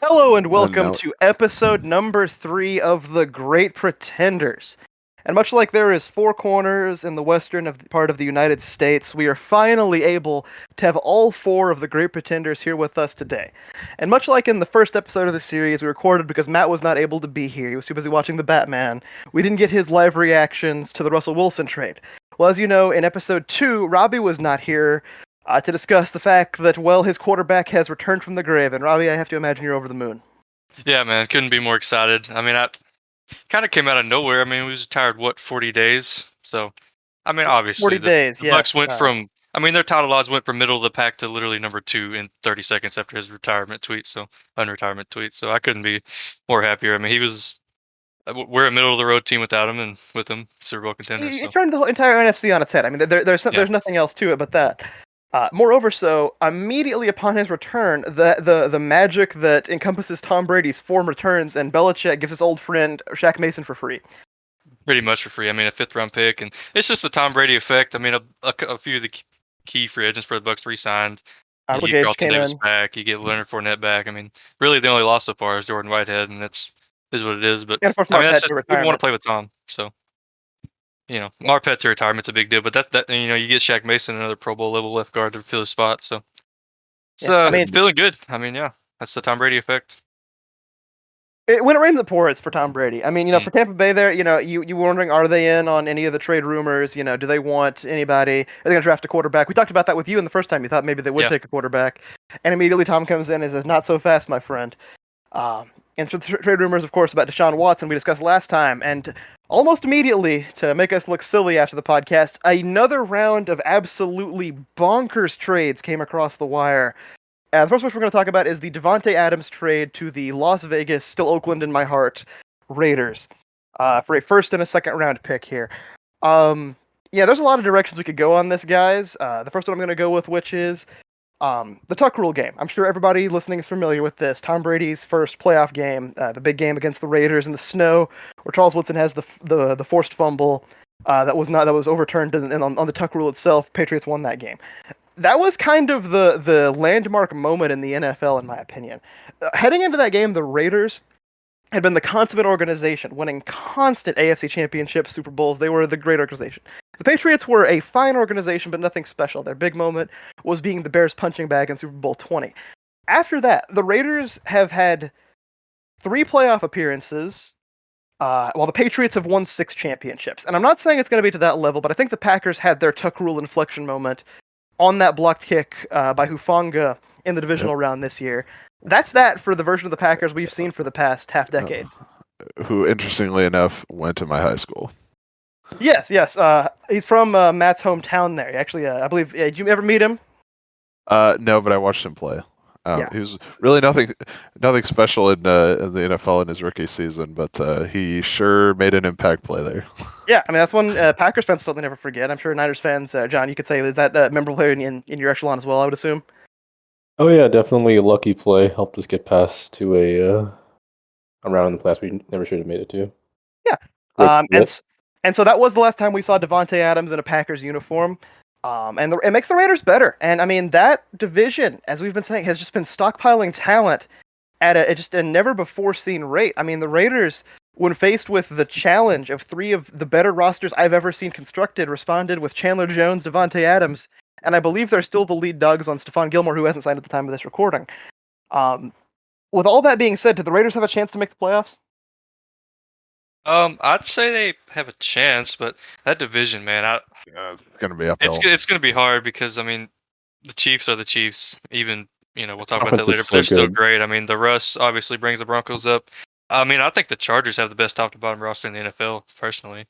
Hello and welcome No. to episode number 3 of The Great Pretenders. And much like there is four corners in the western part of the United States, we are finally able to have all four of the Great Pretenders here with us today. And much like in the first episode of the series, we recorded because Matt was not able to be here. He was too busy watching The Batman. We didn't get his live reactions to the Russell Wilson trade. Well, as you know, in episode 2, Robbie was not here to discuss the fact that, well, his quarterback has returned from the grave. And Robbie, I have to imagine you're over the moon. Yeah, man, couldn't be more excited. I mean, I kind of came out of nowhere. I mean, we was retired 40 days. So, I mean, 40 obviously days, the Bucks yes. went from I mean, their title odds went from middle of the pack to literally number 2 in 30 seconds after his retirement tweet. So, unretirement tweet. So, I couldn't be more happier. I mean, we're a middle of the road team without him, and with him, Super Bowl contender. It So, turned the whole entire NFC on its head. I mean, there's yeah. nothing else to it but that. Moreover, so immediately upon his return, the magic that encompasses Tom Brady's form returns, and Belichick gives his old friend Shaq Mason for free. Pretty much for free. I mean, a 5th-round pick, and it's just the Tom Brady effect. I mean, a few of the key free agents for the Bucks re-signed. You get Gage Carlton came Davis in. back. You get Leonard Fournette back. I mean, really, the only loss so far is Jordan Whitehead, and that's is what it is. But And of course, I mean, that's Marpet just to people want retirement. to play with Tom. So, Marpet to retirement's a big deal. But you get Shaq Mason, another Pro Bowl level left guard to fill his spot. So it's Yeah, I mean, feeling good. I mean, yeah, that's the Tom Brady effect. when it rains, it pours for Tom Brady. I mean, for Tampa Bay, there, you were wondering, are they in on any of the trade rumors? Do they want anybody? Are they going to draft a quarterback? We talked about that with you in the first time. You thought maybe they would Yeah. take a quarterback, and immediately Tom comes in and says, "Not so fast, my friend." And so the trade rumors, of course, about Deshaun Watson we discussed last time, and almost immediately, to make us look silly after the podcast, another round of absolutely bonkers trades came across the wire. The first one we're going to talk about is the Davante Adams trade to the Las Vegas, still Oakland in my heart, Raiders, for a first and a second round pick here. There's a lot of directions we could go on this, guys. The first one I'm going to go with, which is the Tuck Rule game. I'm sure everybody listening is familiar with this. Tom Brady's first playoff game, the big game against the Raiders in the snow, where Charles Woodson has the forced fumble that was overturned, and on the Tuck Rule itself, Patriots won that game. That was kind of the landmark moment in the NFL, in my opinion. Heading into that game, the Raiders had been the consummate organization, winning constant AFC Championship, Super Bowls. They were the great organization. The Patriots were a fine organization, but nothing special. Their big moment was being the Bears punching bag in Super Bowl 20. After that, the Raiders have had 3 playoff appearances, while the Patriots have won 6 championships. And I'm not saying it's going to be to that level, but I think the Packers had their Tuck Rule inflection moment on that blocked kick by Hufanga in the divisional round this year. That's that for the version of the Packers we've seen for the past half decade. Who, interestingly enough, went to my high school. Yes. He's from Matt's hometown there. Actually, I believe. Did you ever meet him? No, but I watched him play. Yeah. He was really nothing special in the NFL in his rookie season, but he sure made an impact play there. Yeah, I mean that's one Packers fans still never forget. I'm sure Niners fans, John, you could say, is that memorable player in your echelon as well? I would assume. Oh yeah, definitely a lucky play. Helped us get past to a round in the playoffs we never should have made it to. Yeah. And so that was the last time we saw Davante Adams in a Packers uniform. And it makes the Raiders better. And I mean that division, as we've been saying, has just been stockpiling talent at a never before seen rate. I mean the Raiders, when faced with the challenge of 3 of the better rosters I've ever seen constructed, responded with Chandler Jones, Davante Adams, and I believe they're still the lead dogs on Stephon Gilmore, who hasn't signed at the time of this recording. With all that being said, did the Raiders have a chance to make the playoffs? I'd say they have a chance, but that division, man, It's gonna be uphill. it's going to be hard because I mean, the Chiefs are the Chiefs. Even we'll talk about that Offense later. is But they're so still good. great. I mean, the Russ obviously brings the Broncos up. I mean, I think the Chargers have the best top to bottom roster in the NFL, personally.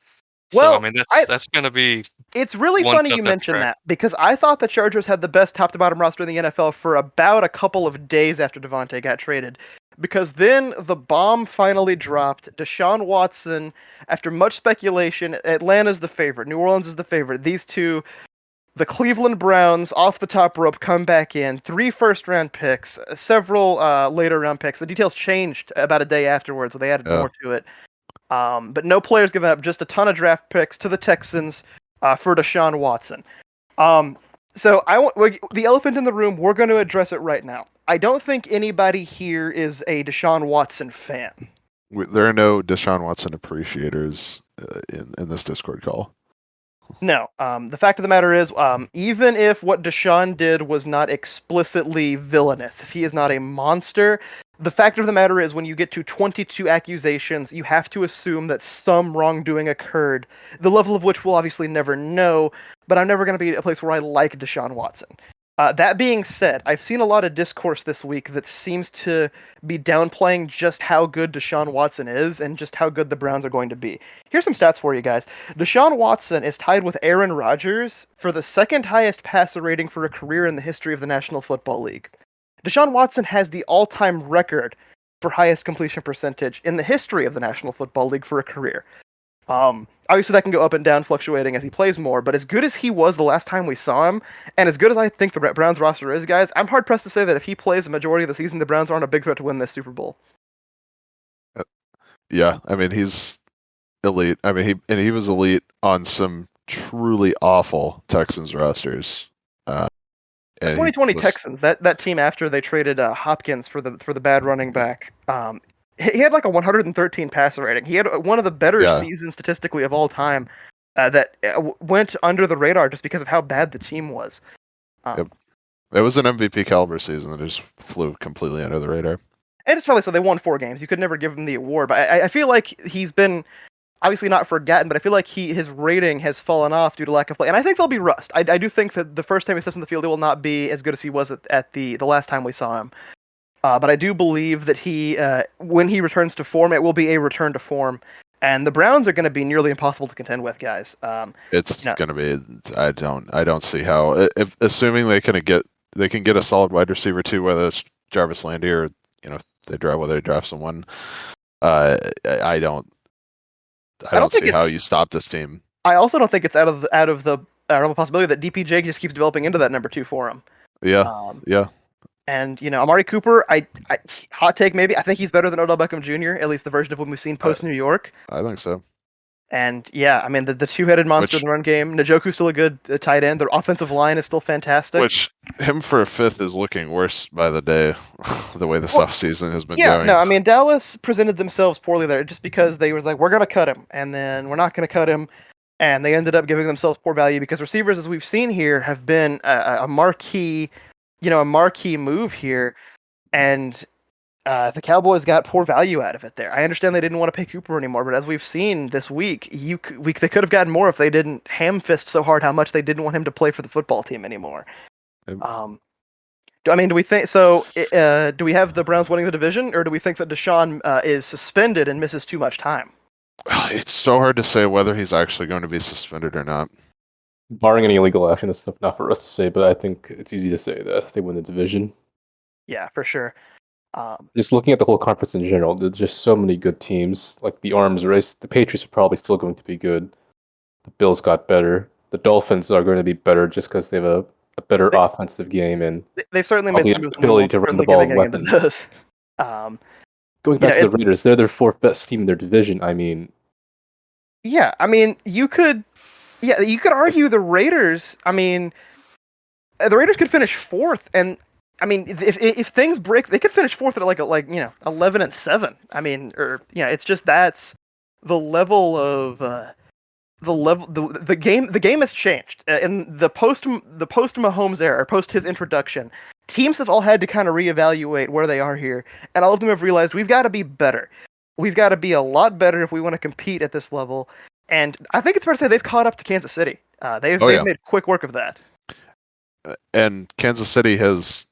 Well, so I mean, that's going to be. It's really one funny tough you nut to mention crack. that, because I thought the Chargers had the best top-to-bottom roster in the NFL for about a couple of days after Davante got traded. Because then the bomb finally dropped. Deshaun Watson, after much speculation, Atlanta's the favorite. New Orleans is the favorite. These two, the Cleveland Browns, off the top rope, come back in. 3 first-round picks, several later-round picks. The details changed about a day afterwards, so they added more to it. But no players given up, just a ton of draft picks to the Texans for Deshaun Watson. So the elephant in the room. We're going to address it right now. I don't think anybody here is a Deshaun Watson fan. There are no Deshaun Watson appreciators in this Discord call. No. The fact of the matter is, even if what Deshaun did was not explicitly villainous, if he is not a monster, the fact of the matter is, when you get to 22 accusations, you have to assume that some wrongdoing occurred, the level of which we'll obviously never know, but I'm never going to be at a place where I like Deshaun Watson. That being said, I've seen a lot of discourse this week that seems to be downplaying just how good Deshaun Watson is and just how good the Browns are going to be. Here's some stats for you guys. Deshaun Watson is tied with Aaron Rodgers for the second highest passer rating for a career in the history of the National Football League. Deshaun Watson has the all-time record for highest completion percentage in the history of the National Football League for a career. Obviously that can go up and down, fluctuating as he plays more, but as good as he was the last time we saw him, and as good as I think the Browns roster is, guys, I'm hard-pressed to say that if he plays a majority of the season, the Browns aren't a big threat to win this Super Bowl. Yeah, I mean, he's elite. I mean, he was elite on some truly awful Texans rosters. The And 2020 Texans, that team after they traded Hopkins for the bad running back, he had like a 113 passer rating. He had one of the better seasons statistically of all time that went under the radar just because of how bad the team was. Yep. It was an MVP caliber season that just flew completely under the radar. And it's probably so they won 4 games. You could never give him the award, but I feel like he's been obviously not forgotten, but I feel like his rating has fallen off due to lack of play. And I think there'll be rust. I do think that the first time he steps in the field, it will not be as good as he was at the last time we saw him. But I do believe that he, when he returns to form, it will be a return to form. And the Browns are going to be nearly impossible to contend with, guys. It's going to be. I don't see how. Assuming they can get a solid wide receiver too, whether it's Jarvis Landry or whether they draft someone. I don't see how you stop this team. I also don't think it's out of the possibility that DPJ just keeps developing into that number 2 for him. Yeah, yeah. And Amari Cooper, I hot take maybe. I think he's better than Odell Beckham Jr. At least the version of what we've seen post New York. I think so. And yeah, I mean the two-headed monster in the run game. Njoku's still a good tight end. Their offensive line is still fantastic. Which him for a 5th is looking worse by the day. The way this offseason has been going. No, I mean Dallas presented themselves poorly there just because they was like, we're gonna cut him, and then we're not gonna cut him, and they ended up giving themselves poor value because receivers, as we've seen here, have been a marquee move here, and the Cowboys got poor value out of it there. I understand they didn't want to pay Cooper anymore, but as we've seen this week, they could have gotten more if they didn't ham fist so hard how much they didn't want him to play for the football team anymore. Do we think so? Do we have the Browns winning the division, or do we think that Deshaun is suspended and misses too much time? It's so hard to say whether he's actually going to be suspended or not. Barring any illegal action, that's not for us to say, but I think it's easy to say that they win the division. Yeah, for sure. Just looking at the whole conference in general, there's just so many good teams. Like the arms race, the Patriots are probably still going to be good. The Bills got better. The Dolphins are going to be better just because they have a better offensive game and they've certainly made some ability to run the ball with weapons. Going back to the Raiders, they're their 4th best team in their division. I mean, yeah, I mean you could argue the Raiders. I mean, the Raiders could finish 4th, and I mean, if things break, they could finish 4th at like 11-7. I mean, it's just that's the level of the game has changed in the post Mahomes era, post his introduction. Teams have all had to kind of reevaluate where they are here, and all of them have realized we've got to be better. We've got to be a lot better if we want to compete at this level. And I think it's fair to say they've caught up to Kansas City. They've made quick work of that. And Kansas City has,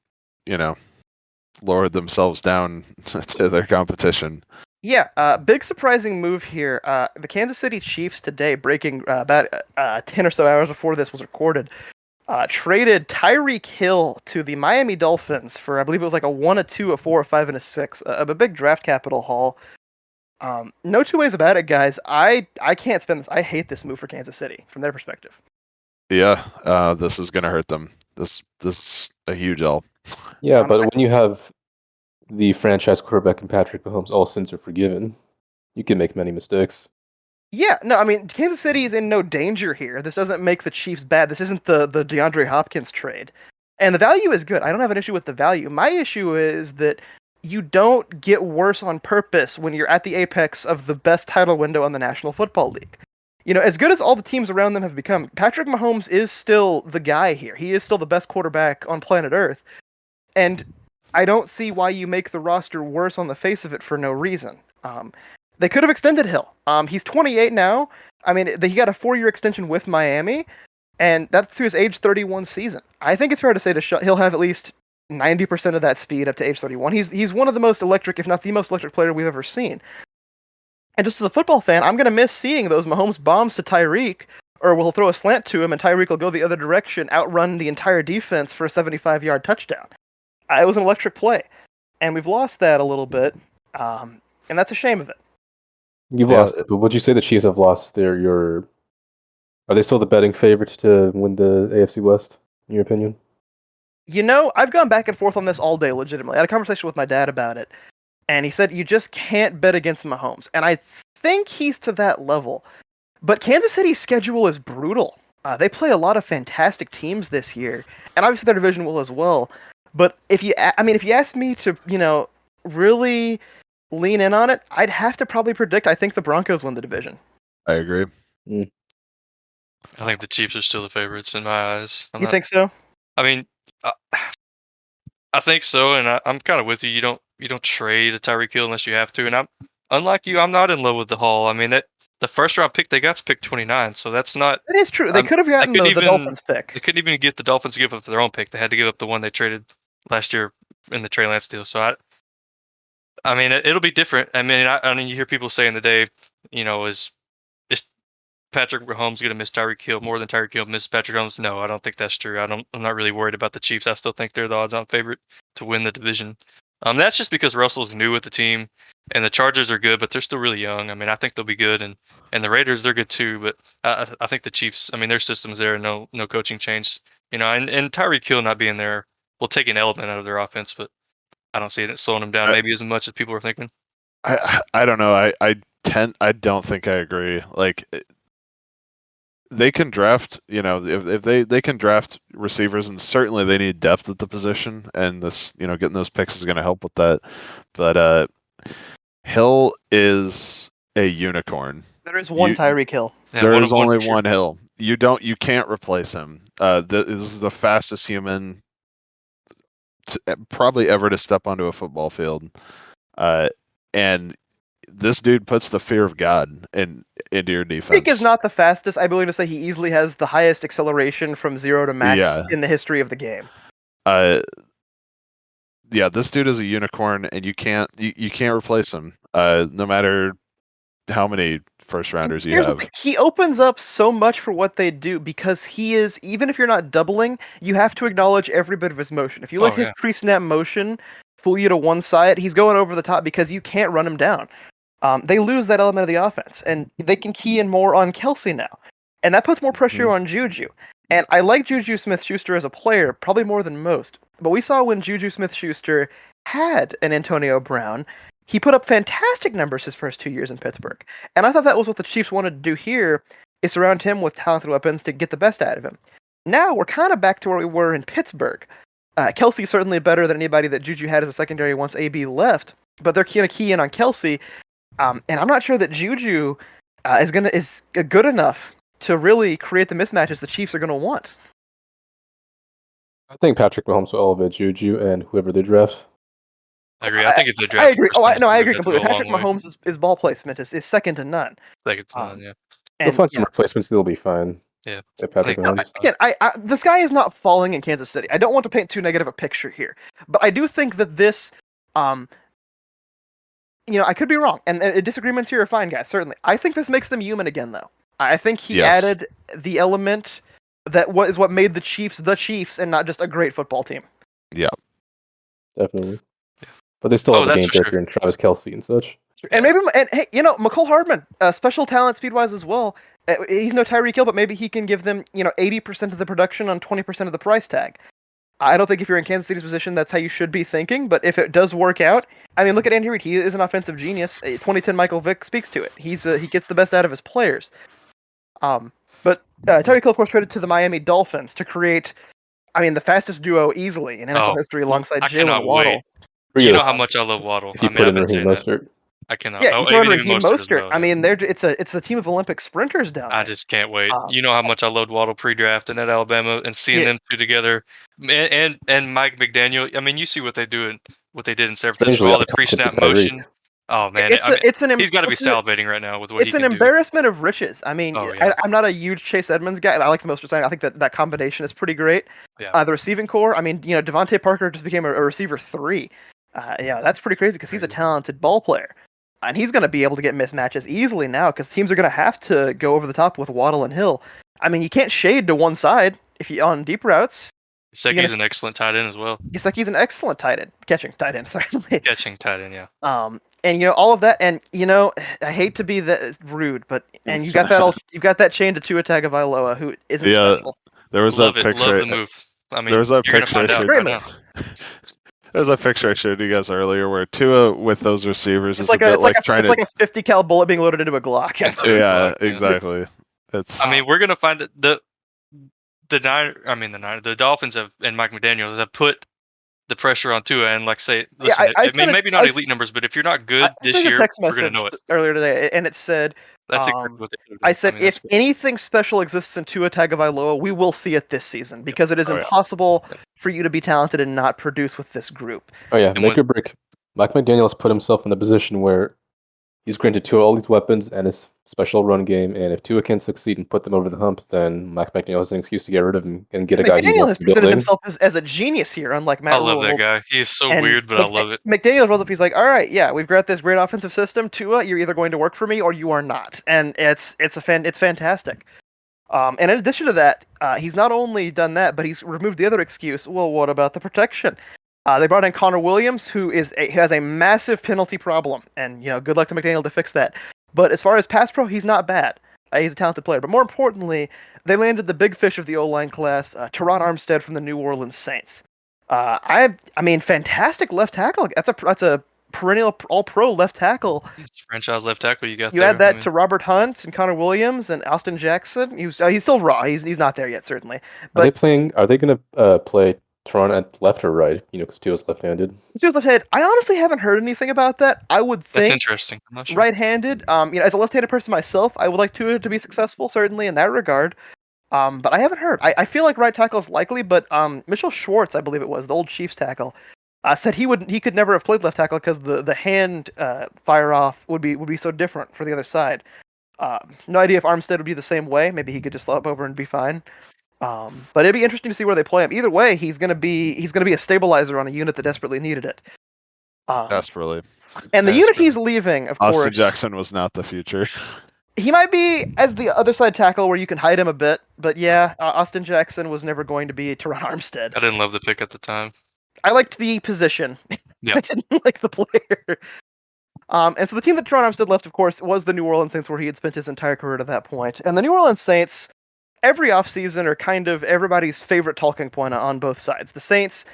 lowered themselves down to their competition. Yeah, big surprising move here. The Kansas City Chiefs today, breaking about 10 or so hours before this was recorded, traded Tyreek Hill to the Miami Dolphins for, I believe it was like a 1, a 2, a 4, a 5, and a 6. A big draft capital haul. No two ways about it, guys. I can't spend this. I hate this move for Kansas City from their perspective. Yeah, this is going to hurt them. This is a huge L. Yeah, but when you have the franchise quarterback and Patrick Mahomes, all sins are forgiven. You can make many mistakes. Yeah, no, I mean, Kansas City is in no danger here. This doesn't make the Chiefs bad. This isn't the DeAndre Hopkins trade. And the value is good. I don't have an issue with the value. My issue is that you don't get worse on purpose when you're at the apex of the best title window on the National Football League. You know, as good as all the teams around them have become, Patrick Mahomes is still the guy here. He is still the best quarterback on planet Earth. And I don't see why you make the roster worse on the face of it for no reason. They could have extended Hill. He's 28 now. I mean, he got a 4-year extension with Miami, and that's through his age 31 season. I think it's fair to say he'll have at least 90% of that speed up to age 31. He's one of the most electric, if not the most electric player we've ever seen. And just as a football fan, I'm going to miss seeing those Mahomes bombs to Tyreek, or we'll throw a slant to him and Tyreek will go the other direction, outrun the entire defense for a 75-yard touchdown. It was an electric play, and we've lost that a little bit, and that's a shame of it. You've lost it, but would you say the Chiefs have lost are they still the betting favorites to win the AFC West, in your opinion? You know, I've gone back and forth on this all day, legitimately. I had a conversation with my dad about it, and he said you just can't bet against Mahomes, and I think he's to that level. But Kansas City's schedule is brutal. They play a lot of fantastic teams this year, and obviously their division will as well. But if you ask me to, really lean in on it, I'd have to probably predict I think the Broncos win the division. I agree. I think the Chiefs are still the favorites in my eyes. You think so? I mean, I think so, and I'm kind of with you. You don't trade a Tyreek Hill unless you have to. And unlike you, I'm not in love with the haul. I mean, the first round pick they got's pick 29, so that's not. It is true. They could have gotten the Dolphins pick. They couldn't even get the Dolphins to give up their own pick. They had to give up the one they traded last year in the Trey Lance deal. So I mean, it'll be different. I mean, you hear people saying today, is Patrick Mahomes going to miss Tyreek Hill more than Tyreek Hill misses Patrick Mahomes? No, I don't think that's true. I'm not really worried about the Chiefs. I still think they're the odds-on favorite to win the division. That's just because Russell's new with the team, and the Chargers are good, but they're still really young. I mean, I think they'll be good, and the Raiders, they're good too. But I think the Chiefs, I mean, their system's there, no coaching change. And Tyreek Hill not being there will take an element out of their offense, but I don't see it slowing them down maybe as much as people are thinking. I don't know. I don't think I agree. Like, they can draft, if they can draft receivers, and certainly they need depth at the position, and this, getting those picks is going to help with that. But Hill is a unicorn. There is one Tyreek Hill. Yeah, there is only one Hill. You can't replace him. This is the fastest human probably ever to step onto a football field, and this dude puts the fear of God into your defense. Tyreek is not the fastest. I believe to say he easily has the highest acceleration from 0 to max in the history of the game. Yeah, this dude is a unicorn, and you can't replace him. No matter how many first rounders you have. He opens up so much for what they do because he is, even if you're not doubling, you have to acknowledge every bit of his motion. If you let his pre-snap motion fool you to one side, he's going over the top because you can't run him down. They lose that element of the offense, and they can key in more on Kelsey now. And that puts more pressure on Juju. And I like Juju Smith-Schuster as a player, probably more than most. But we saw when Juju Smith-Schuster had an Antonio Brown, he put up fantastic numbers his first 2 years in Pittsburgh. And I thought that was what the Chiefs wanted to do here, is surround him with talented weapons to get the best out of him. Now we're kind of back to where we were in Pittsburgh. Kelsey's certainly better than anybody that Juju had as a secondary once AB left, but they're going to key in on Kelsey. And I'm not sure that Juju is good enough to really create the mismatches the Chiefs are going to want. I think Patrick Mahomes will elevate Juju and whoever they draft. I agree. I think it's a draft. I agree. I agree completely. Patrick Mahomes' ball placement is second to none. Second to none, yeah. They'll find some replacements. They'll be fine. Yeah. Patrick Mahomes. Again, the sky is not falling in Kansas City. I don't want to paint too negative a picture here, but I do think that this, I could be wrong, and disagreements here are fine, guys. Certainly, I think this makes them human again, though. I think he added the element that is what made the Chiefs, and not just a great football team. Yeah, definitely. But they still have a game breaker in Travis Kelsey and such. And maybe, hey, McCole Hardman, special talent speed-wise as well. He's no Tyreek Hill, but maybe he can give them, 80% of the production on 20% of the price tag. I don't think if you're in Kansas City's position, that's how you should be thinking. But if it does work out, I mean, look at Andy Reid. He is an offensive genius. 2010 Michael Vick speaks to it. He gets the best out of his players. But Tyreek Hill, of course, traded to the Miami Dolphins to create, I mean, the fastest duo easily in NFL history alongside I Jalen cannot Waddle. wait. Really, You know how much I love Waddle. if you I mean, put I've in been Raheem saying that. Mostert. I cannot. Yeah, Oh, you throw in even Raheem Mostert as Mostert. well, I yeah. mean, it's a team of Olympic sprinters down there. I just can't wait. Um, You know how much I loved Waddle pre-draft and at Alabama, and seeing Yeah. them two together, and Mike McDaniel. I mean, you see what they do and what they did in San Francisco. Strangely, All the I pre-snap commented Tyreek. motion. Oh man, he's got to be salivating right now with what he It's an can do. embarrassment of riches. I mean, Oh, yeah. I'm not a huge Chase Edmonds guy. I like the Mostert signing. I think that combination is pretty great. Yeah. The receiving core. I mean, Devontae Parker just became a receiver 3. That's pretty crazy because he's a talented ball player, and he's going to be able to get mismatches easily now because teams are going to have to go over the top with Waddle and Hill. I mean, you can't shade to one side if you on deep routes. Secchi's an excellent tight end as well. Gesicki's an excellent catching tight end, certainly. Catching tight end, yeah. And all of that, and I hate to be that rude, but you got that chain to Tua Tagovailoa, who isn't special. There was Love that it. picture. Love the move. I mean, there was that you're gonna picture. find out It's a great right move. now. There's a picture I showed you guys earlier where Tua with those receivers It's is a bit like trying it's to. like a 50 cal bullet being loaded into a Glock. Yeah, exactly. It's. I mean, we're gonna find it. The Dolphins and Mike McDaniel have put the pressure on Tua, and listen, I sent maybe not elite numbers, but if you're not good I this sent year, a text we're gonna message know it. earlier today, and it said, That's exactly what they should have I done. said, mean, if anything special exists in Tua Tagovailoa, we will see it this season because it is Oh, yeah. impossible for you to be talented and not produce with this group. Oh yeah, And make or break. Mike McDaniel's put himself in a position where he's granted Tua all these weapons and his special run game, and if Tua can succeed and put them over the hump, then Mike McDaniel has an excuse to get rid of him and get a guy he McDaniel wants has to build presented in. himself as a genius here, unlike Matt I love Rule. that guy. He is so And weird, but I love it. McDaniel rolls up. He's like, "All right, yeah, we've got this great offensive system. Tua, you're either going to work for me or you are not," and it's fantastic. And in addition to that, he's not only done that, but he's removed the other excuse. Well, what about the protection? They brought in Connor Williams, who has a massive penalty problem, and good luck to McDaniel to fix that. But as far as pass pro, he's not bad. He's a talented player. But more importantly, they landed the big fish of the O-line class, Teron Armstead from the New Orleans Saints. I mean, fantastic left tackle. That's a perennial All-Pro left tackle. It's franchise left tackle you got You there. add that to Robert Hunt and Connor Williams and Austin Jackson. He's still raw. He's not there yet, certainly. Are they going to play Teron at left or right? Because Tua's left-handed. Steelers left-handed. I honestly haven't heard anything about that. I would That's think interesting. I'm not sure. right-handed. As a left-handed person myself, I would like Tua to be successful, certainly in that regard. But I haven't heard. I feel like right tackle is likely, but Mitchell Schwartz, I believe it was, the old Chiefs tackle, said he could never have played left tackle because the hand fire off would be so different for the other side. No idea if Armstead would be the same way. Maybe he could just slop over and be fine. But it'd be interesting to see where they play him. Either way, he's gonna be a stabilizer on a unit that desperately needed it. Desperately. And the Desperately. unit he's leaving, of Austin course, Jackson was not the future. he might be as the other side tackle where you can hide him a bit. But yeah, Austin Jackson was never going to be Teron Armstead. I didn't love the pick at the time. I liked the position. Yeah. I didn't like the player. And so the team that Teron Armstead left, of course, was the New Orleans Saints, where he had spent his entire career to that point. And the New Orleans Saints, every offseason, are kind of everybody's favorite talking point on both sides. The Saints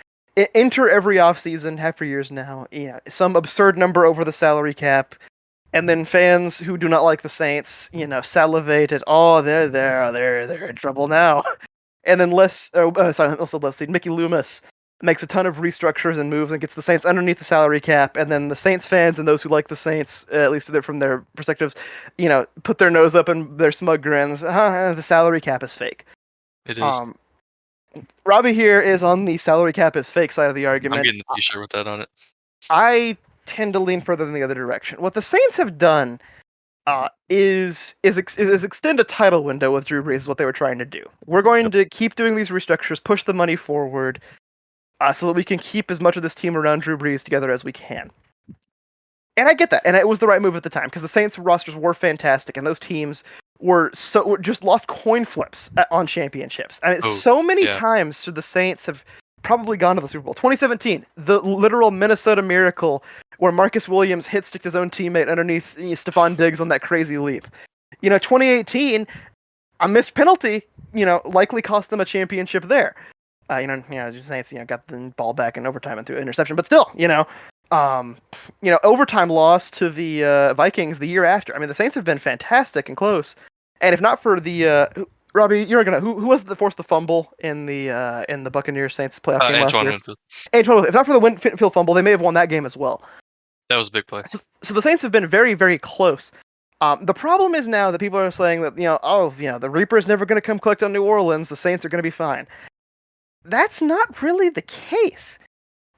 enter every offseason, have for years now, some absurd number over the salary cap, and then fans who do not like the Saints, salivate at, oh, they're in trouble now. And then Mickey Loomis makes a ton of restructures and moves and gets the Saints underneath the salary cap, and then the Saints fans and those who like the Saints, at least from their perspectives, put their nose up and their smug grins. The salary cap is fake. It is. Robbie here is on the salary cap is fake side of the argument. I'm getting a t-shirt with that on it. I tend to lean further in the other direction. What the Saints have done is extend a title window with Drew Brees, is what they were trying to do. We're going to keep doing these restructures, push the money forward, so that we can keep as much of this team around Drew Brees together as we can. And I get that, and it was the right move at the time, because the Saints rosters were fantastic, and those teams were just lost coin flips on championships. I mean, so many times the Saints have probably gone to the Super Bowl. 2017, the literal Minnesota Miracle, where Marcus Williams hit-sticked his own teammate underneath Stephon Diggs on that crazy leap. 2018, a missed penalty, likely cost them a championship there. Just Saints, got the ball back in overtime and threw an interception, but still, overtime loss to the Vikings the year after. I mean, the Saints have been fantastic and close, and if not for the Robbie, you're gonna who was it that forced the fumble in the Buccaneers Saints playoff game last Antoine year? Winfield. Antoine, if not for the Winfield fumble, they may have won that game as well. That was a big play. So the Saints have been very, very close. The problem is now that people are saying that the Reaper is never going to come collect on New Orleans. The Saints are going to be fine. That's not really the case.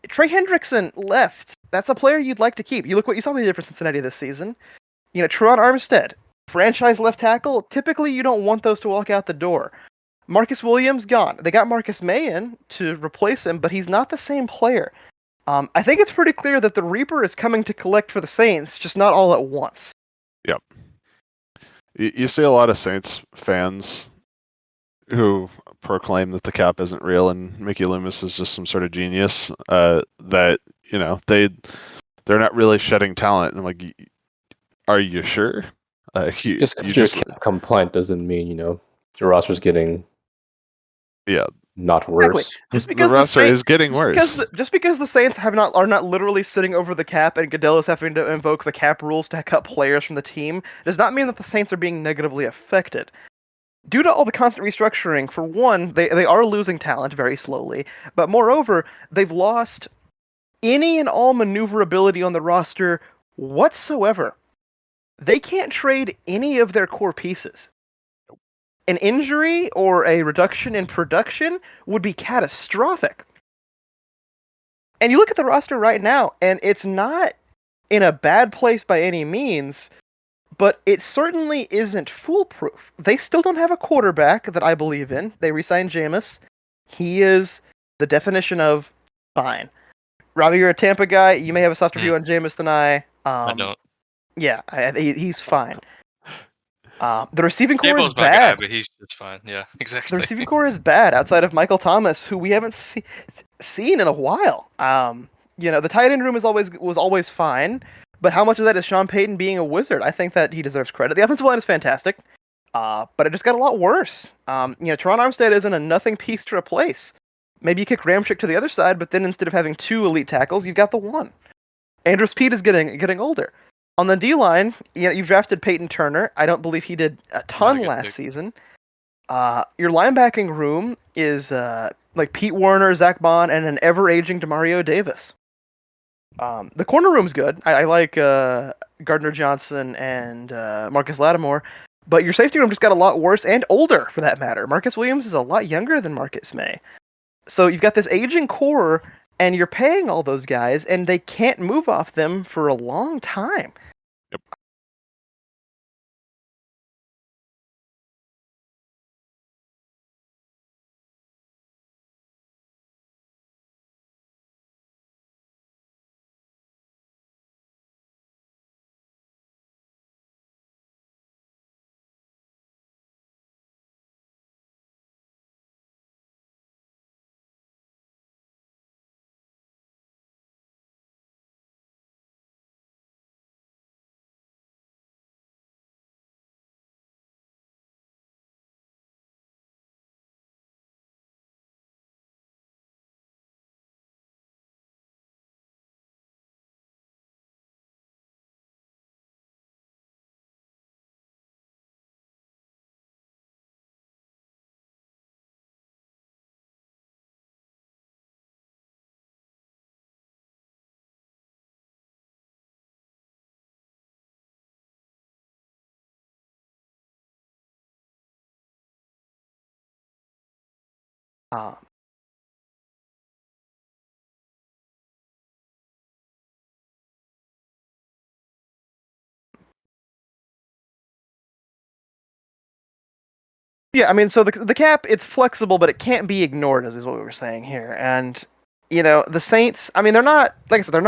Trey Hendrickson left. That's a player you'd like to keep. You look what you saw what he did for Cincinnati this season. Teron Armstead, franchise left tackle. Typically, you don't want those to walk out the door. Marcus Williams gone. They got Marcus May in to replace him, but he's not the same player. I think it's pretty clear that the Reaper is coming to collect for the Saints, just not all at once. Yep. You see a lot of Saints fans who proclaim that the cap isn't real and Mickey Loomis is just some sort of genius. That they're not really shedding talent. And I'm like, are you sure? Just because you're cap compliant doesn't mean your roster's getting not worse. Exactly. Just because the roster is getting worse. Just because the Saints are not literally sitting over the cap and Goodell is having to invoke the cap rules to cut players from the team does not mean that the Saints are being negatively affected. Due to all the constant restructuring, for one, they are losing talent very slowly, but moreover, they've lost any and all maneuverability on the roster whatsoever. They can't trade any of their core pieces. An injury or a reduction in production would be catastrophic. And you look at the roster right now, and it's not in a bad place by any means, but it certainly isn't foolproof. They still don't have a quarterback that I believe in. They re-signed Jameis. He is the definition of fine. Robbie, you're a Tampa guy. You may have a softer view on Jameis than I. I don't. Yeah, he's fine. The receiving core is Daboll's my bad. guy, but he's just fine. Yeah, exactly. The receiving core is bad outside of Michael Thomas, who we haven't seen in a while. The tight end room was always fine, but how much of that is Sean Payton being a wizard? I think that he deserves credit. The offensive line is fantastic, but it just got a lot worse. Teron Armstead isn't a nothing piece to replace. Maybe you kick Ramchick to the other side, but then instead of having two elite tackles, you've got the one. Andrews Pete is getting older. On the D-line, you've drafted Peyton Turner. I don't believe he did a ton last season. Your linebacking room is like Pete Werner, Zach Bond, and an ever-aging Demario Davis. The corner room's good. I like Gardner Johnson and Marcus Lattimore, but your safety room just got a lot worse and older, for that matter. Marcus Williams is a lot younger than Marcus May. So you've got this aging core, and you're paying all those guys, and they can't move off them for a long time. Yep. Yeah, I mean, so the cap, it's flexible, but it can't be ignored, is what we were saying here. And, the Saints, I mean, they're not, like I said, they're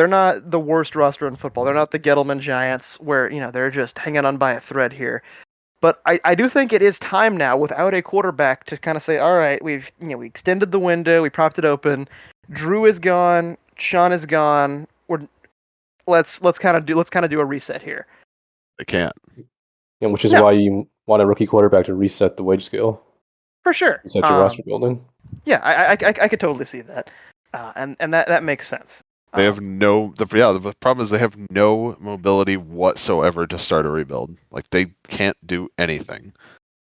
not the worst roster in football. They're not the Gettleman Giants where, they're just hanging on by a thread here. But I do think it is time now, without a quarterback, to kind of say, all right, we extended the window, we propped it open. Drew is gone, Sean is gone. Let's kind of do a reset here. They can't. Which is why you want a rookie quarterback to reset the wage scale. For sure. Such a roster building. Yeah, I could totally see that, and that makes sense. They have the problem is they have no mobility whatsoever to start a rebuild. Like they can't do anything.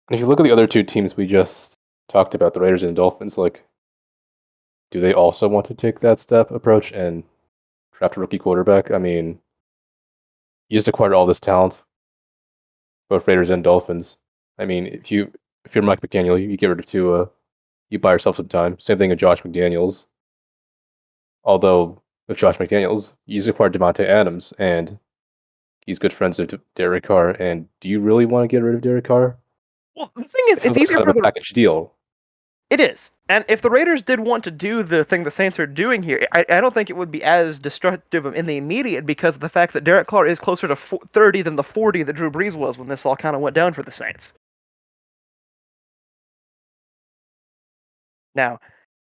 And if you look at the other two teams we just talked about, the Raiders and the Dolphins, like, do they also want to take that step approach and draft a rookie quarterback? I mean, you just acquired all this talent, both Raiders and Dolphins. I mean, if you're Mike McDaniel, you get rid of Tua, you buy yourself some time. Same thing with Josh McDaniels. Although with Josh McDaniels, he's acquired Devontae Adams, and he's good friends with Derek Carr. And do you really want to get rid of Derek Carr? Well, the thing is, it's easier kind for of a the package deal. It is. And if the Raiders did want to do the thing the Saints are doing here, I don't think it would be as destructive in the immediate because of the fact that Derek Carr is closer to 30 than the 40 that Drew Brees was when this all kind of went down for the Saints. Now,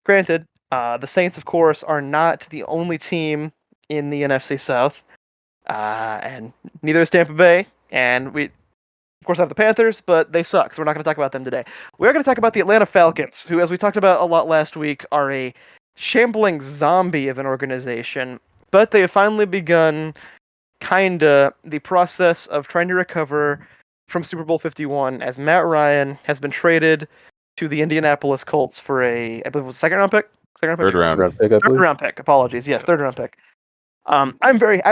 granted, the Saints, of course, are not the only team in the NFC South, and neither is Tampa Bay, and we, of course, have the Panthers, but they suck, so we're not going to talk about them today. We're going to talk about the Atlanta Falcons, who, as we talked about a lot last week, are a shambling zombie of an organization, but they have finally begun kinda the process of trying to recover from Super Bowl 51 as Matt Ryan has been traded to the Indianapolis Colts for I believe it was a second round pick? Third round. Pick, I Third believe. round pick. Apologies. Yes, third round pick. I'm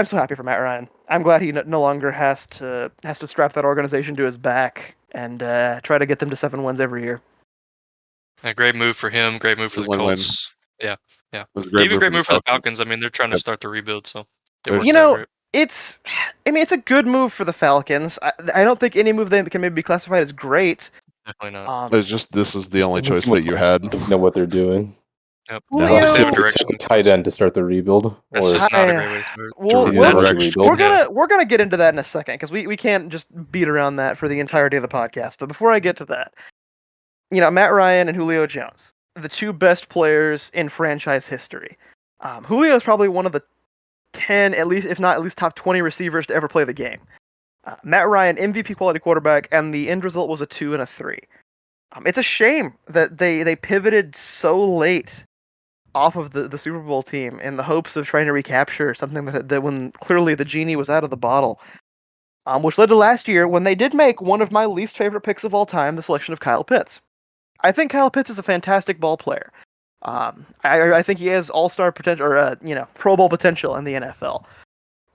so happy for Matt Ryan. I'm glad he no longer has to strap that organization to his back and try to get them to 7 wins every year. A great move for him. Great move for the Win-win. Colts. Yeah. It was a Even great for move for the Falcons. Falcons. I mean, they're trying to Yep. start the rebuild, so it You worked know, out great. it's a good move for the Falcons. I don't think any move they can maybe be classified as great. Definitely not. It's just this is the only choice This is that you had. Falcons know what they're doing. Yep. Well, No. you Obviously, know, have a direction. Take a tight end to start the rebuild, That's or just not a I- great way to start. Well, Drew let's- Brees. rebuild. we're gonna get into that in a second because we can't just beat around that for the entirety of the podcast. But before I get to that, Matt Ryan and Julio Jones, the two best players in franchise history. Julio is probably one of the 10, at least, if not at least top 20 receivers to ever play the game. Matt Ryan, MVP quality quarterback, and the end result was a 2 and a 3. It's a shame that they pivoted so late off of the Super Bowl team in the hopes of trying to recapture something that when clearly the genie was out of the bottle. Which led to last year when they did make one of my least favorite picks of all time, the selection of Kyle Pitts. I think Kyle Pitts is a fantastic ball player. I think he has all-star potential, or Pro Bowl potential in the NFL.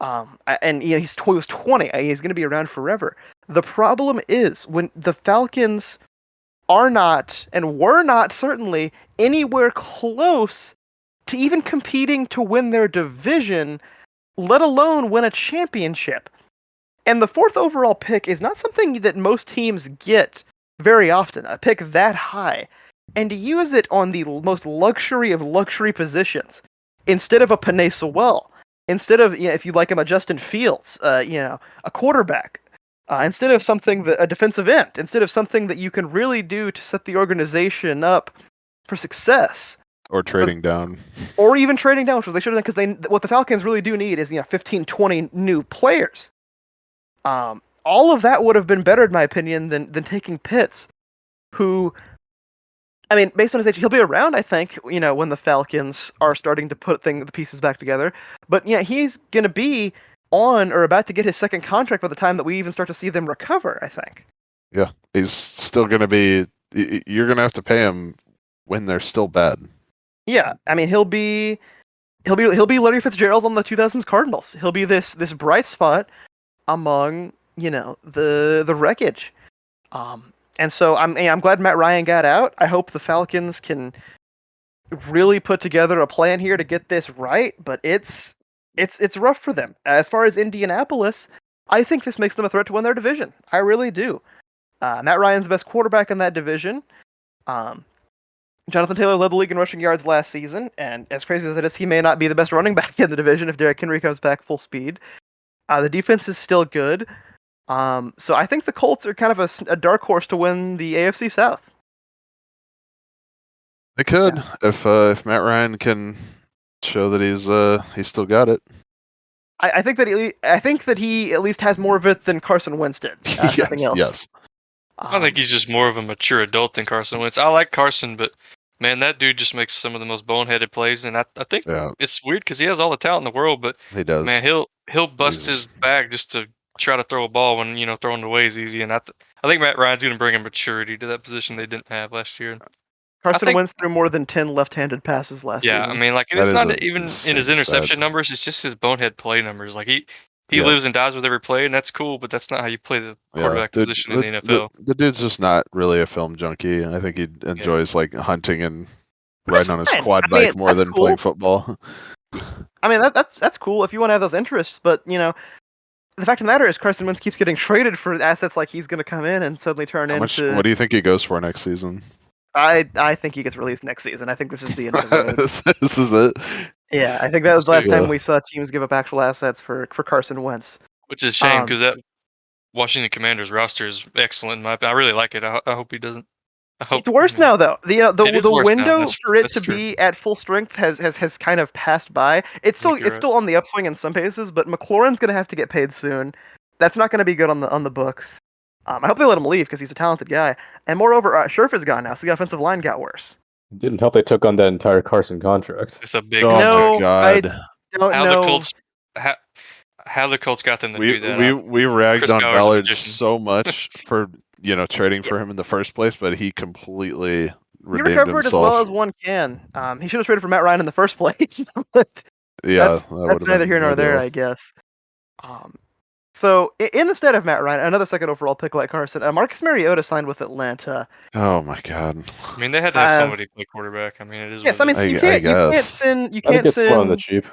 He was 20. He's going to be around forever. The problem is when the Falcons are not, and were not certainly, anywhere close to even competing to win their division, let alone win a championship. And the 4th overall pick is not something that most teams get very often, a pick that high, and to use it on the most luxury of luxury positions, instead of a Penei Sewell, instead of, if you like him, a Justin Fields, a quarterback, instead of a defensive end, instead of something that you can really do to set the organization up for success. Or trading down. Or even trading down, which they should have done, because what the Falcons really do need is 15, 20 new players. All of that would have been better, in my opinion, than taking Pitts, who, I mean, based on his age, he'll be around, I think, when the Falcons are starting to put the pieces back together. But yeah, he's going to be on or about to get his second contract by the time that we even start to see them recover, I think. Yeah, he's still going to be. You're going to have to pay him when they're still bad. Yeah, I mean, he'll be Larry Fitzgerald on the 2000s Cardinals. He'll be this bright spot among the wreckage. And so I'm glad Matt Ryan got out. I hope the Falcons can really put together a plan here to get this right, but it's rough for them. As far as Indianapolis, I think this makes them a threat to win their division. I really do. Matt Ryan's the best quarterback in that division. Jonathan Taylor led the league in rushing yards last season, and as crazy as it is, he may not be the best running back in the division if Derrick Henry comes back full speed. The defense is still good. So I think the Colts are kind of a dark horse to win the AFC South. They could if Matt Ryan can show that he's still got it. I think that he at least has more of it than Carson Wentz did. Nothing else. Yes. I think he's just more of a mature adult than Carson Wentz. I like Carson, but man, that dude just makes some of the most boneheaded plays, and I think Yeah, it's weird because he has all the talent in the world, but he does. man, he'll bust He's- his bag just to try to throw a ball when throwing it away is easy. And I think Matt Ryan's going to bring a maturity to that position they didn't have last year. Carson think- Wentz threw more than 10 left-handed passes last Yeah, season. I mean, like That it's is not a even in insane his stat. interception numbers. It's just his bonehead play numbers. Like he Yeah. lives and dies with every play, and that's cool. But that's not how you play the quarterback the, position in the NFL. The dude's just not really a film junkie. I think he enjoys like hunting and Which is riding on his fine. quad I mean, bike more that's than cool. playing football. I mean, that's cool if you want to have those interests, but the fact of the matter is Carson Wentz keeps getting traded for assets like he's going to come in and suddenly turn How much? into. What do you think he goes for next season? I think he gets released next season. I think this is the end of the road. This is it. Yeah, I think that was the last Yeah. time we saw teams give up actual assets for Carson Wentz. Which is a shame Um, because that Washington Commanders roster is excellent. In my opinion. I really like it. I hope he doesn't. I hope It's worse now, though. It is The worse now. window That's- for it that's to true. be at full strength has kind of passed by. It's still think you're it's still on the upswing in some cases, but McLaurin's going to have to get paid soon. That's not going to be good on the books. I hope they let him leave because he's a talented guy. And moreover, Scherf is gone now, so the offensive line got worse. It didn't help they took on that entire Carson contract. It's a big. Oh No, my god. Don't how know. the Colts how the Colts got them to We do that. we ragged Chris on Ballard's a Ballard magician. so much for trading for him in the first place, but he completely He redeemed recovered as himself. well as one can. He should have traded for Matt Ryan in the first place, but Yeah, that's that would've neither been here nor there, ideal. I guess. So in the stead of Matt Ryan, another second overall pick like Carson, Marcus Mariota signed with Atlanta. Oh my god. I mean, they had to have Uh, somebody play quarterback. I mean, it is. Yes, what I it mean is. you I can't guess. send I think it's one on the cheap.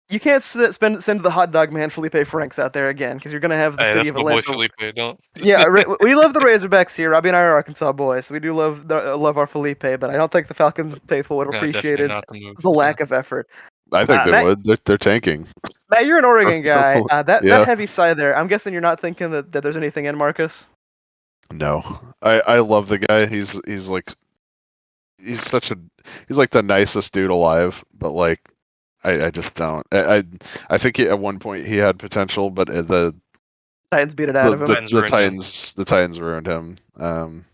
you can't send the hot dog man Felipe Franks out there again because you're gonna have the Hey, city that's of my boy Atlanta. Felipe. Don't. Yeah, we love the Razorbacks here. Robbie and I are Arkansas boys. We do love our Felipe, but I don't think the Falcons faithful would have No, definitely appreciated not the move. the lack of effort. I think they Matt- would. They're tanking. Matt, you're an Oregon guy. That Yeah. heavy side there. I'm guessing you're not thinking that there's anything in Marcus. No. I love the guy. He's like he's like the nicest dude alive, but like I just don't. I think at one point he had potential, but the Titans beat it out of him. Titans ruined him. the Titans ruined him.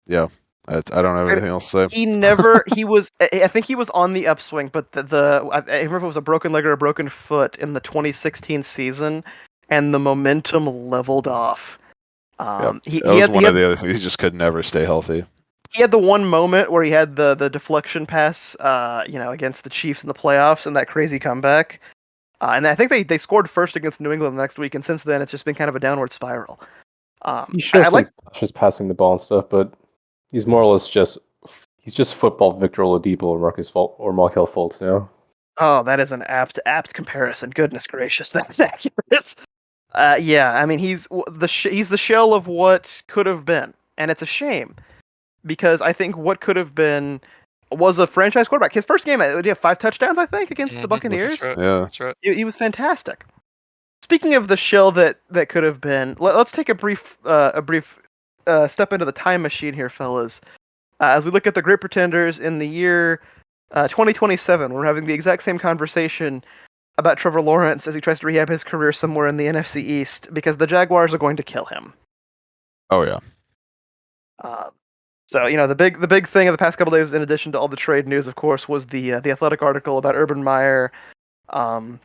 Yeah. I don't have anything else to say. He was. I think he was on the upswing, but I remember if it was a broken leg or a broken foot in the 2016 season, and the momentum leveled off. That He was had one of the other things. He just could never stay healthy. he had the one moment where he had the deflection pass, against the Chiefs in the playoffs and that crazy comeback. And I think they scored first against New England the next week, and since then it's just been kind of a downward spiral. He shows I like just passing the ball and stuff, but he's more or less just football Victor Oladipo or Markel Fultz now. Oh, that is an apt comparison. Goodness gracious, that's accurate. Yeah, I mean he's the shell of what could have been, and it's a shame because I think what could have been was a franchise quarterback. His first game, he had 5 touchdowns, I think, against the Mhm, Buccaneers. That's right. Yeah. That's right. He was fantastic. Speaking of the shell that could have been, let's take a brief step into the time machine here, fellas. As we look at the great pretenders in the year 2027, we're having the exact same conversation about Trevor Lawrence as he tries to rehab his career somewhere in the NFC East because the Jaguars are going to kill him. Oh yeah. So the big thing of the past couple days, in addition to all the trade news, of course, was the Athletic article about Urban Meyer, and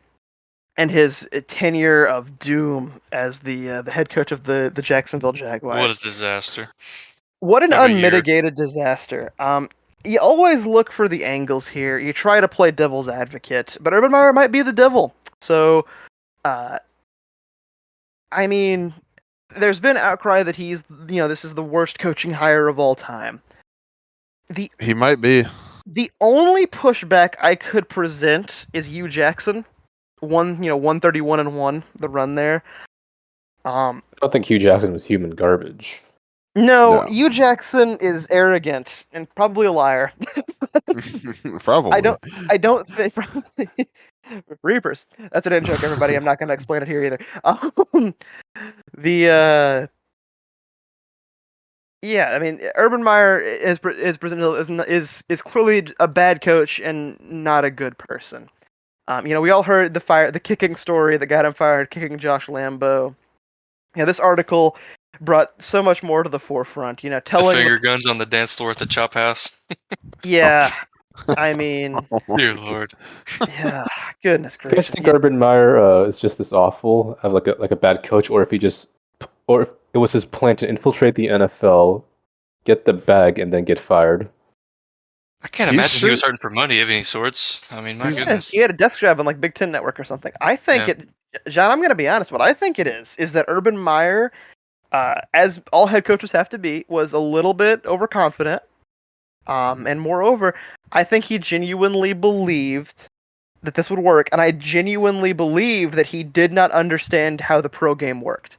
his tenure of doom as the head coach of the Jacksonville Jaguars. What a disaster. What an every year. unmitigated disaster. You always look for the angles here. You try to play devil's advocate, but Urban Meyer might be the devil. So, I mean, there's been outcry that he's, this is the worst coaching hire of all time. He might be. The only pushback I could present is Hugh Jackson. 131-1, the run there. I don't think Hugh Jackson was human garbage. No, No. Hugh Jackson is arrogant and probably a liar. Probably. I don't think Reapers. That's an in joke, everybody. I'm not going to explain it here either. Yeah, I mean, Urban Meyer is presented is clearly a bad coach and not a good person. We all heard the kicking story that got him fired, kicking Josh Lambo. This article brought so much more to the forefront. The Telling finger guns on the dance floor at the Chop House. yeah, I mean, Dear Lord. yeah, goodness You guys gracious. think Yeah, Urban Meyer is just this awful, have like a bad coach, or if or if it was his plan to infiltrate the NFL, get the bag, and then get fired? I can't He's imagine he was sure- hurting for money of any sorts. I mean, my He's- goodness. he had a desk job on like Big Ten Network or something. I think Yeah. John, I'm going to be honest. What I think it is that Urban Meyer, as all head coaches have to be, was a little bit overconfident. And moreover, I think he genuinely believed that this would work, and I genuinely believe that he did not understand how the pro game worked.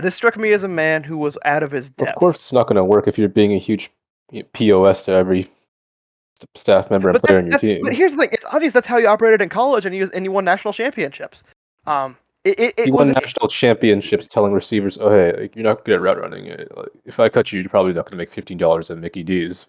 This struck me as a man who was out of his depth. Of course, it's not going to work if you're being a huge POS to every staff member and But player on your team. But here's the thing: it's obvious that's how you operated in college, and you won national championships. It He was won national championships telling receivers, "Oh, hey, like, you're not good at route running. Like, if I cut you, you're probably not going to make $15 at Mickey D's."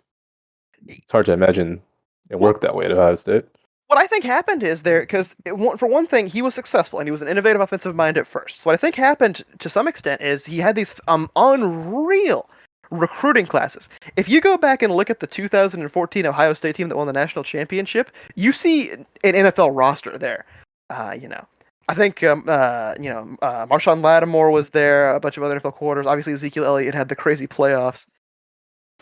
It's hard to imagine it worked that way at Ohio State. what I think happened is there because for one thing, he was successful and he was an innovative offensive mind at first. So what I think happened to some extent is he had these unreal recruiting classes. If you go back and look at the 2014 Ohio State team that won the national championship, you see an NFL roster there. I think Marshawn Lattimore was there, a bunch of other NFL quarters. Obviously, Ezekiel Elliott had the crazy playoffs.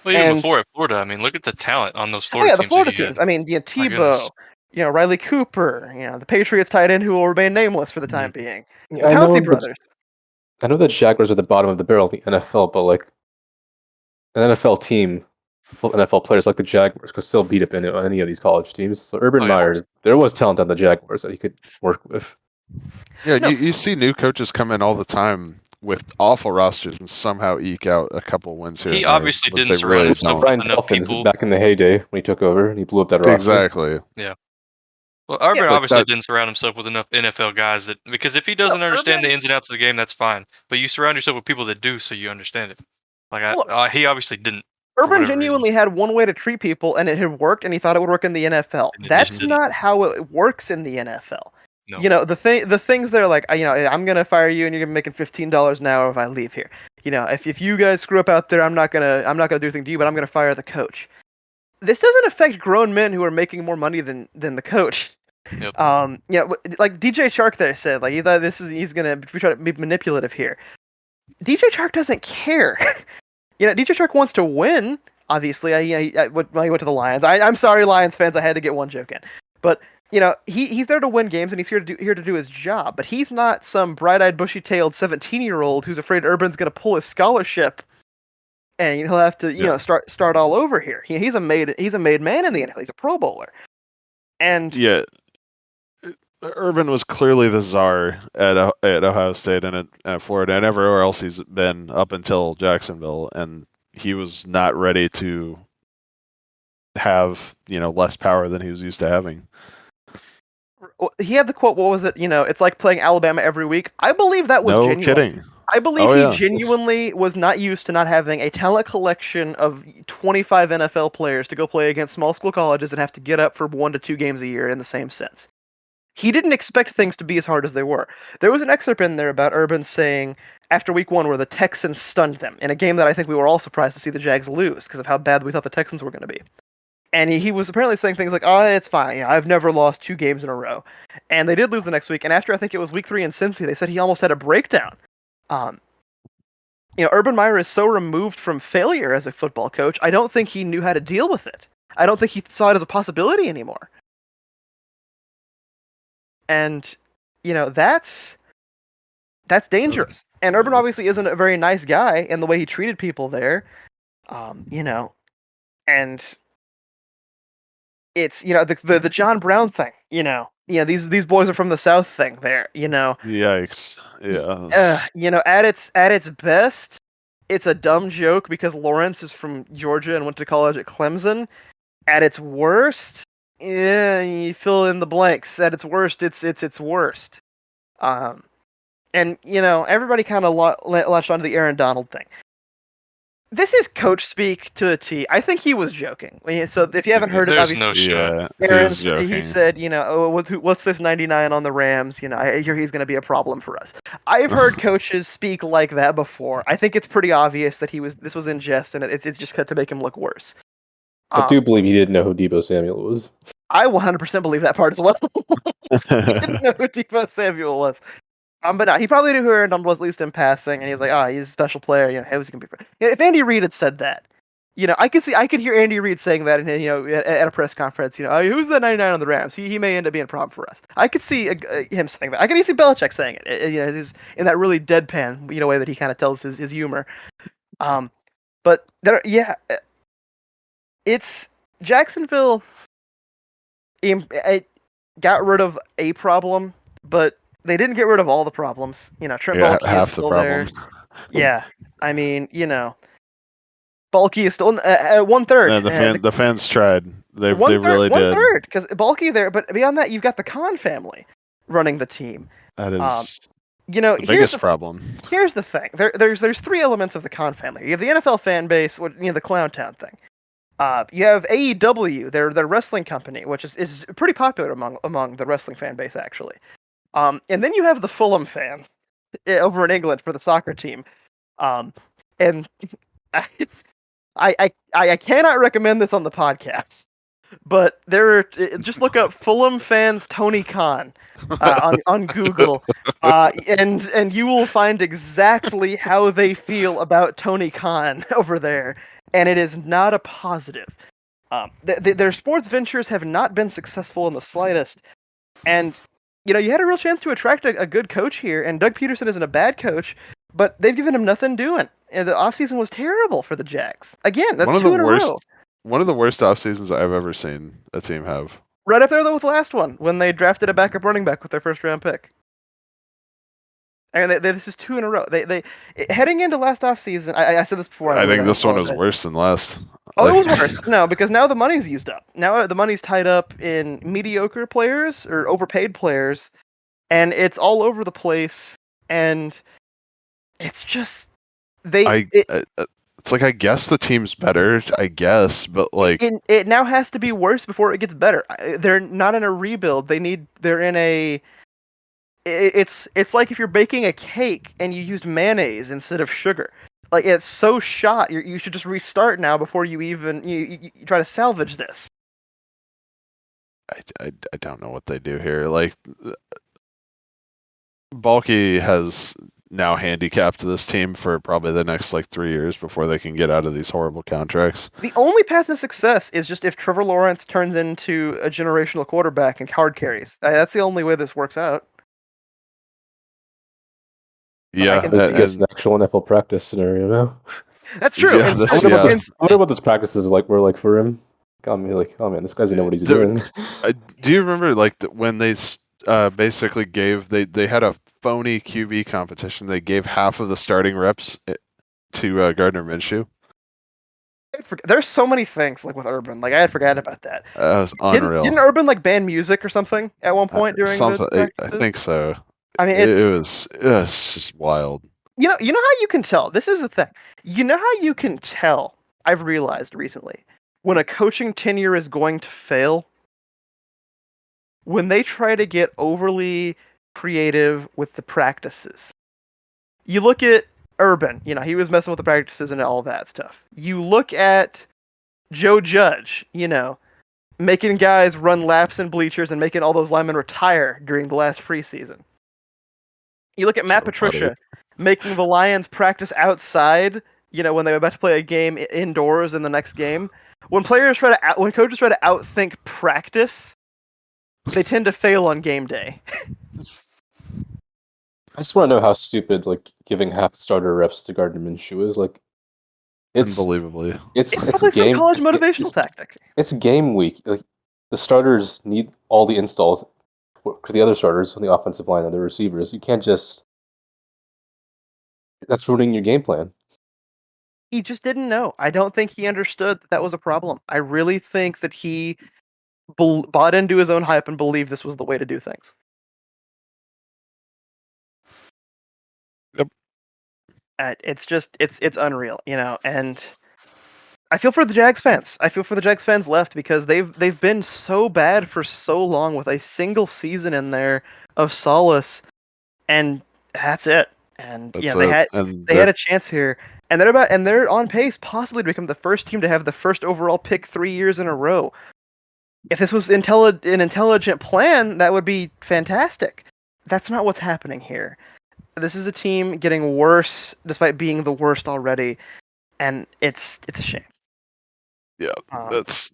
Well, even And- before at Florida, I mean, look at the talent on those Oh Florida yeah, teams. the Florida that he had. teams. I mean, My Tebow, goodness. Riley Cooper, the Patriots tight end who will remain nameless for the time being. The I know Pouncey the- brothers. I know the Jaguars are the bottom of the barrel in the NFL, but like an NFL team, full NFL players like the Jaguars could still beat up any of these college teams. So Urban Oh, yeah. Meyer, there was talent on the Jaguars that he could work with. Yeah, No. you see new coaches come in all the time with awful rosters and somehow eke out a couple wins here. He and there, obviously but didn't they surround really himself don't. Brian enough Dolphins people. back in the heyday when he took over and he blew up that roster. Exactly. Well, Urban but obviously that- didn't surround himself with enough NFL guys because if he doesn't understand the ins and outs of the game, that's fine. But you surround yourself with people that do, so you understand it. Like he obviously didn't. Urban whatever genuinely had one way to treat people, and it had worked, and he thought it would work in the NFL. And it That's just didn't. not how it works in the NFL. No. The things they're like, I'm gonna fire you, and you're gonna be making $15 an hour if I leave here. If you guys screw up out there, I'm not gonna do anything to you, but I'm gonna fire the coach. This doesn't affect grown men who are making more money than the coach. Yep. Like DJ Chark there said, like he thought he's gonna try to be manipulative here. DJ Chark doesn't care. DJ Chark wants to win. Obviously, when he went to the Lions. I'm sorry, Lions fans, I had to get one joke in. But he's there to win games, and he's here to do his job. But he's not some bright-eyed, bushy-tailed 17-year-old who's afraid Urban's gonna pull his scholarship, and he'll have to start all over here. He's a made man in the NFL. He's a Pro Bowler, and Yeah. Urban was clearly the czar at Ohio State and at Florida and everywhere else he's been up until Jacksonville, and he was not ready to have less power than he was used to having. he had the quote. What was it? It's like playing Alabama every week. I believe that was No genuine. kidding. I believe Oh, he yeah. genuinely was not used to not having a talent collection of 25 NFL players to go play against small school colleges and have to get up for 1 to 2 games a year in the same sense. He didn't expect things to be as hard as they were. There was an excerpt in there about Urban saying after week 1 where the Texans stunned them in a game that I think we were all surprised to see the Jags lose because of how bad we thought the Texans were going to be. And he was apparently saying things like, "Oh, it's fine. I've never lost 2 games in a row." And they did lose the next week. And after I think it was week 3 in Cincy, they said he almost had a breakdown. Urban Meyer is so removed from failure as a football coach, I don't think he knew how to deal with it. I don't think he saw it as a possibility anymore. And, that's dangerous. And Urban obviously isn't a very nice guy in the way he treated people there. And it's, the John Brown thing, these boys are from the South thing there, Yikes. Yeah. At its best, it's a dumb joke because Lawrence is from Georgia and went to college at Clemson. At its worst, you fill in the blanks. At its worst, it's worst. And everybody kind of latched onto the Aaron Donald thing. This is coach speak to the T. I think he was joking. So if you haven't heard it, There's obviously, no shot. Yeah, Aaron's, he was he joking. said, oh, what's this 99 on the Rams? I hear he's going to be a problem for us. I've heard coaches speak like that before. I think it's pretty obvious that this was in jest, and it's just cut to make him look worse. I do believe he didn't know who Debo Samuel was. I 100% believe that part as well. He didn't know who Debo Samuel was. But no, he probably knew who Aaron Donald was, at least in passing, and he was like, he's a special player. How's he gonna be? If Andy Reid had said that, I could hear Andy Reid saying that, and at a press conference, who's the 99 on the Rams? He may end up being a problem for us. I could see him saying that. I could see Belichick saying it. He's in that really deadpan, way that he kind of tells his humor. But there, it's Jacksonville. It got rid of a problem, but they didn't get rid of all the problems. Trent Baalke is half still the problem. there. Yeah, I mean, Baalke is still at 1/3. Yeah, the fans tried. They really did. 1/3, because Baalke there, but beyond that, you've got the Khan family running the team. That is the biggest problem. Here's the thing. There's three elements of the Khan family. You have the NFL fan base, the Clown Town thing. You have AEW, their wrestling company, which is pretty popular among the wrestling fan base, actually. And then you have the Fulham fans over in England for the soccer team. And I cannot recommend this on the podcast, but just look up Fulham fans Tony Khan on Google, and you will find exactly how they feel about Tony Khan over there, and it is not a positive. Their sports ventures have not been successful in the slightest, and you had a real chance to attract a good coach here, and Doug Peterson isn't a bad coach, but they've given him nothing doing. And the offseason was terrible for the Jags. Again, that's two in a row. One of the worst off seasons I've ever seen a team have. Right up there though with the last one, when they drafted a backup running back with their first round pick. And this is two in a row. They heading into last offseason, I said this before. I think this one was worse than last. Oh, it was worse. No, because now the money's used up. Now the money's tied up in mediocre players or overpaid players, and it's all over the place. And it's just it's like, I guess the team's better, I guess, but like it now has to be worse before it gets better. They're not in a rebuild. They're in a. It's like if you're baking a cake and you used mayonnaise instead of sugar. Like, it's so shot. You should just restart now before you even you try to salvage this. I don't know what they do here. Like, Baalke has now handicapped this team for probably the next 3 years before they can get out of these horrible contracts. The only path to success is just if Trevor Lawrence turns into a generational quarterback and card carries. That's the only way this works out. Yeah, it's an actual NFL practice scenario now. That's true. Yeah, I wonder what this practice is were like for him. Got me like, oh man, this guy doesn't know what he's doing. Do you remember when they basically they had a phony QB competition? They gave half of the starting reps to Gardner Minshew. There's so many things with Urban. I had forgotten about that. That was unreal. Didn't Urban ban music or something at one point during the I think so. I mean, it was just wild. You know how you can tell. This is the thing. You know how you can tell. I've realized recently when a coaching tenure is going to fail. When they try to get overly creative with the practices. You look at Urban. He was messing with the practices and all that stuff. You look at Joe Judge. Making guys run laps in bleachers and making all those linemen retire during the last preseason. You look at Matt Patricia making the Lions practice outside, when they were about to play a game indoors in the next game. When coaches try to outthink practice, they tend to fail on game day. I just want to know how stupid giving half the starter reps to Gardner Minshew is. It's unbelievably. It's probably some college motivational tactic. It's game week. The starters need all the installs for the other starters on the offensive line and the receivers. You can't just. That's ruining your game plan. He just didn't know. I don't think he understood that was a problem. I really think that he bought into his own hype and believed this was the way to do things. It's unreal, and I feel for the Jags fans. I feel for the Jags fans left because they've been so bad for so long with a single season in there of solace, and that's it. And That's they it. had And they had a chance here, and they're on pace possibly to become the first team to have the first overall pick 3 years in a row. If this was an intelligent plan, that would be fantastic. That's not what's happening here. This is a team getting worse despite being the worst already, and it's a shame. yeah, Um, that's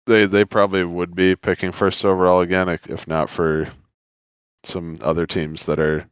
they probably would be picking first overall again if not for some other teams that are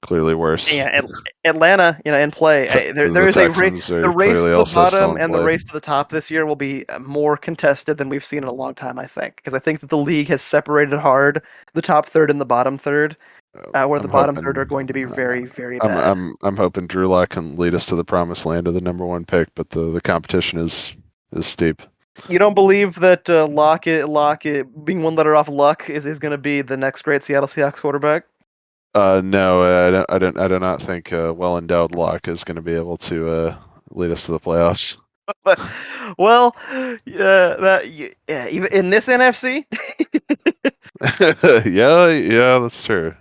clearly worse. Yeah, Atlanta, in play. There The is a race. Texans The are race to clearly the also still bottom in and the play. race to the top this year will be more contested than we've seen in a long time. I think because I think that the league has separated hard the top third and the bottom third, where the I'm bottom hoping- third are going to be very, very I'm bad. I'm hoping Drew Lock can lead us to the promised land of the number 1 pick, but the competition is steep. You don't believe that Lockett being one letter off Luck is going to be the next great Seattle Seahawks quarterback? No, I do not think well endowed Lock is going to be able to lead us to the playoffs. Well, yeah, even in this NFC, yeah, that's true.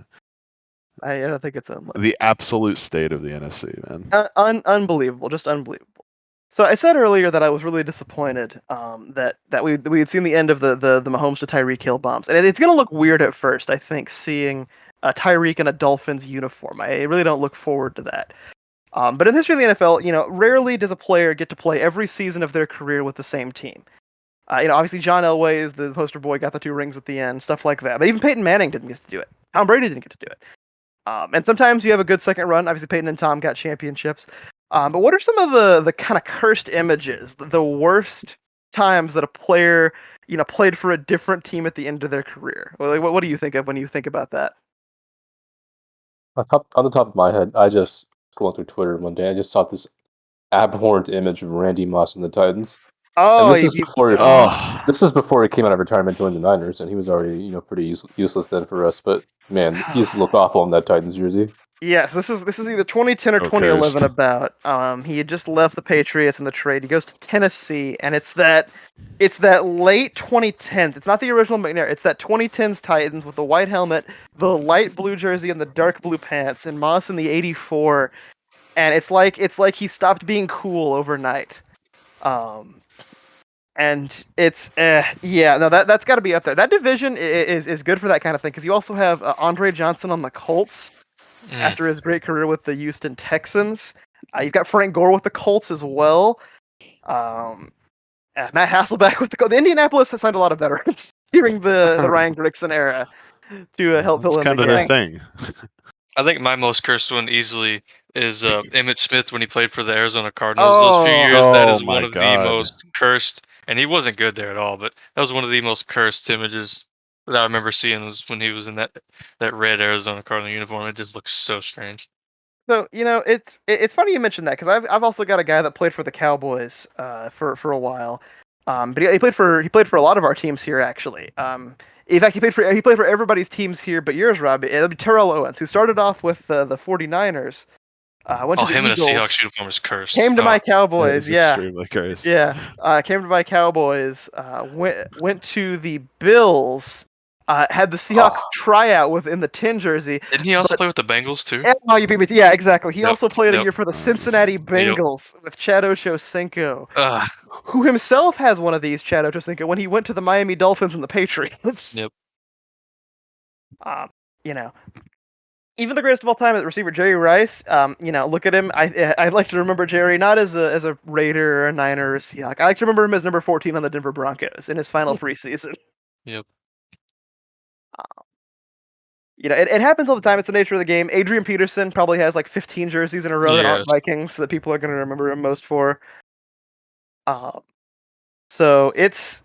I don't think it's unlikely. The absolute state of the NFC, man. Unbelievable, just unbelievable. So I said earlier that I was really disappointed that we had seen the end of the Mahomes to Tyreek Hill bombs, and it's going to look weird at first. I think seeing Tyreek in a Dolphins uniform, I really don't look forward to that. But in the history of the NFL, rarely does a player get to play every season of their career with the same team. Obviously John Elway is the poster boy, got the 2 rings at the end, stuff like that. But even Peyton Manning didn't get to do it. Tom Brady didn't get to do it. And sometimes you have a good second run. Obviously Peyton and Tom got championships. But what are some of the kind of cursed images, the worst times that a player, played for a different team at the end of their career? What do you think of when you think about that? On the top of my head, I just scrolled through Twitter one day. I just saw this abhorrent image of Randy Moss and the Titans. Oh, And this is before Oh, this is before he came out of retirement, joined the Niners, and he was already pretty useless then for us. But man, he's looked awful in that Titans jersey. Yes, this is either 2010 or So 2011 cursed. about. He had just left the Patriots in the trade. He goes to Tennessee, and it's that late 2010s. It's not the original McNair. It's that 2010s Titans with the white helmet, the light blue jersey, and the dark blue pants, and Moss in the '84. And it's like he stopped being cool overnight. And it's no, that's got to be up there. That division is good for that kind of thing because you also have Andre Johnson on the Colts. After his great career with the Houston Texans. You've got Frank Gore with the Colts as well. Matt Hasselbeck with the Indianapolis has signed a lot of veterans during the Ryan Grigson era to help fill it's in the kind of their gap. thing. I think my most cursed one easily is Emmitt Smith when he played for the Arizona Cardinals those few years. That Oh is my one of the God. most cursed, and he wasn't good there at all. But that was one of the most cursed images that I remember seeing was when he was in that red Arizona Cardinal uniform. It just looks so strange. So it's funny you mentioned that because I've also got a guy that played for the Cowboys for a while, but he played for a lot of our teams here actually. In fact, he played for everybody's teams here, but yours, Rob. It'll be Terrell Owens, who started off with the 49ers. Went to the Him in a Eagles, Seahawks uniform is cursed. came to my Cowboys, It's yeah. extremely cursed. Yeah, came to my Cowboys. Went to the Bills. Had the Seahawks tryout within the 10 jersey. Didn't he also play with the Bengals too? Oh, you beat me. Yeah, exactly. He Yep, also played a yep. year for the Cincinnati Bengals with Chad Ochocinco, Ugh. who himself has one of these, Chad Ochocinco, when he went to the Miami Dolphins and the Patriots. Yep. Even the greatest of all time at receiver, Jerry Rice. Look at him. I like to remember Jerry not as a Raider or a Niner or a Seahawk. I like to remember him as number 14 on the Denver Broncos in his final preseason. Yep. It happens all the time. It's the nature of the game. Adrian Peterson probably has like 15 jerseys in a row that aren't Yes. Vikings that people are going to remember him most for. So it's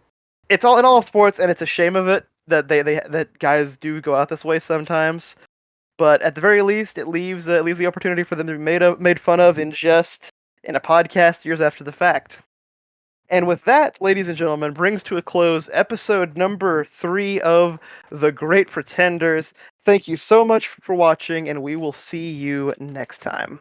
all in all of sports, and it's a shame of it that that guys do go out this way sometimes. But at the very least, it leaves the opportunity for them to be made fun of in a podcast years after the fact. And with that, ladies and gentlemen, brings to a close episode number 3 of The Great Pretenders. Thank you so much for watching, and we will see you next time.